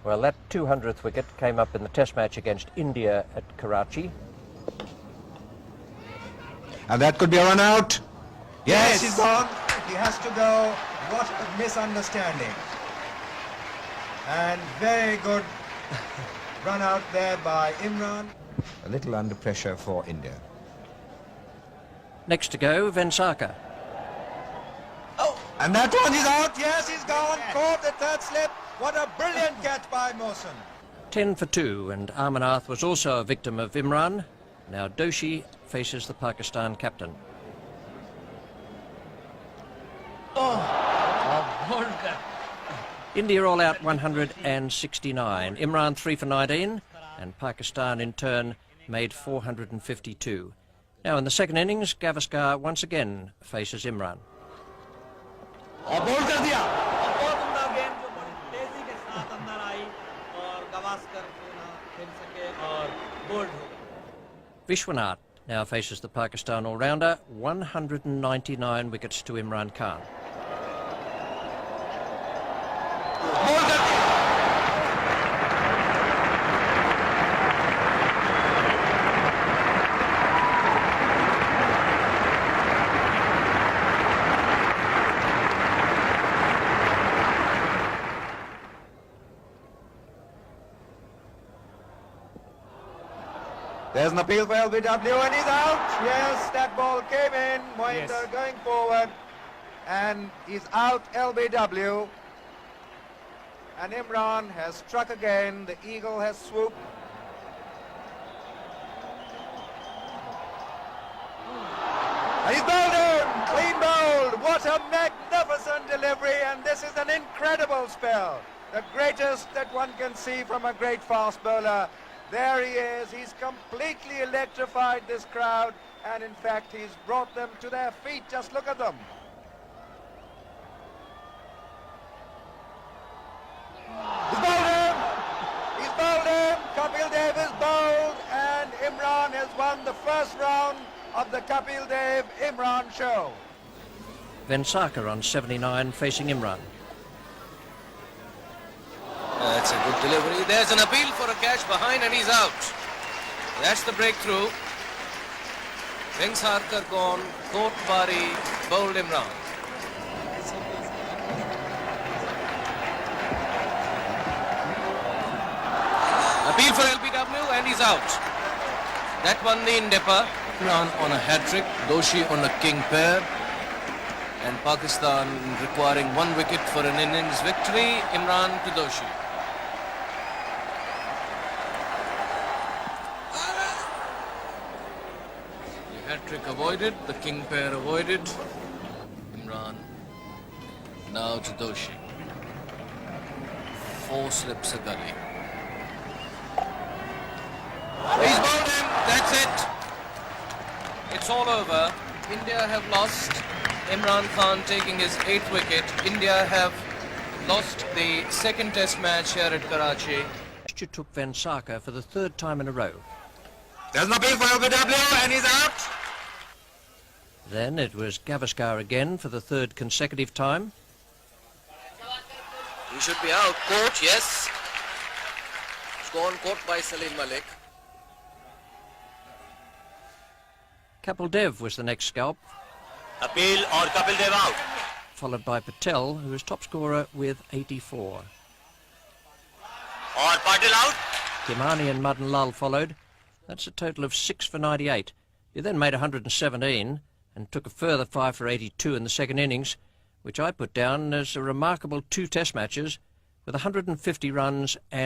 Well, that 200th wicket came up in the test match against India at Karachi. And that could be a run out. Yes, he's gone. He has to go. What a misunderstanding. And very good run out there by Imran. A little under pressure for India. Next to go, Venkata. Oh, and that one is out. Yes, he's gone. Caught the third slip. What a brilliant catch by Mohsin. 10 for 2, and Amarnath was also a victim of Imran. Now Doshi faces the Pakistan captain. India all out 169. Imran 3 for 19, and Pakistan in turn made 452. Now in the second innings, Gavaskar once again faces Imran. Vishwanath now faces the Pakistan all-rounder, 199 wickets to Imran Khan. There's an appeal for LBW and he's out. Yes, that ball came in. Mohinder going forward and he's out, LBW. And Imran has struck again. The eagle has swooped. And he's bowled him. Clean bowled. What a magnificent delivery, and this is an incredible spell. The greatest that one can see from a great fast bowler. There he is. He's completely electrified this crowd, and in fact he's brought them to their feet. Just look at them. He's bowled him. He's bowled him. Kapil Dev is bowled, and Imran has won the first round of the Kapil Dev Imran show. Venkata on 79 facing Imran. That's a good delivery. There's an appeal for a catch behind and he's out. That's the breakthrough. Venkata gone, Court Bari, bowled Imran. Appeal for LBW and he's out. That won the Indepa. Imran on a hat-trick, Doshi on a king pair. And Pakistan requiring 1 wicket for an innings victory. Imran to Doshi. The hat-trick avoided, the king pair avoided. Imran now to Doshi. 4 slips a gully. He's bowled him, that's it. It's all over. India have lost. Imran Khan taking his 8th wicket. India have lost the second test match here at Karachi. Took Venkata for the 3rd time in a row. There's an appeal for LBW and he's out. Then it was Gavaskar again for the 3rd consecutive time. He should be out. Court, yes. It's gone caught by Salim Malik. Kapil Dev was the next scalp, Appeal or Kapil Dev out. followed by Patel, who was top scorer with 84. Or Patil out. Kimani and Madan Lal followed. That's a total of 6 for 98. He then made 117 and took a further 5 for 82 in the second innings, which I put down as a remarkable 2 test matches with 150 runs and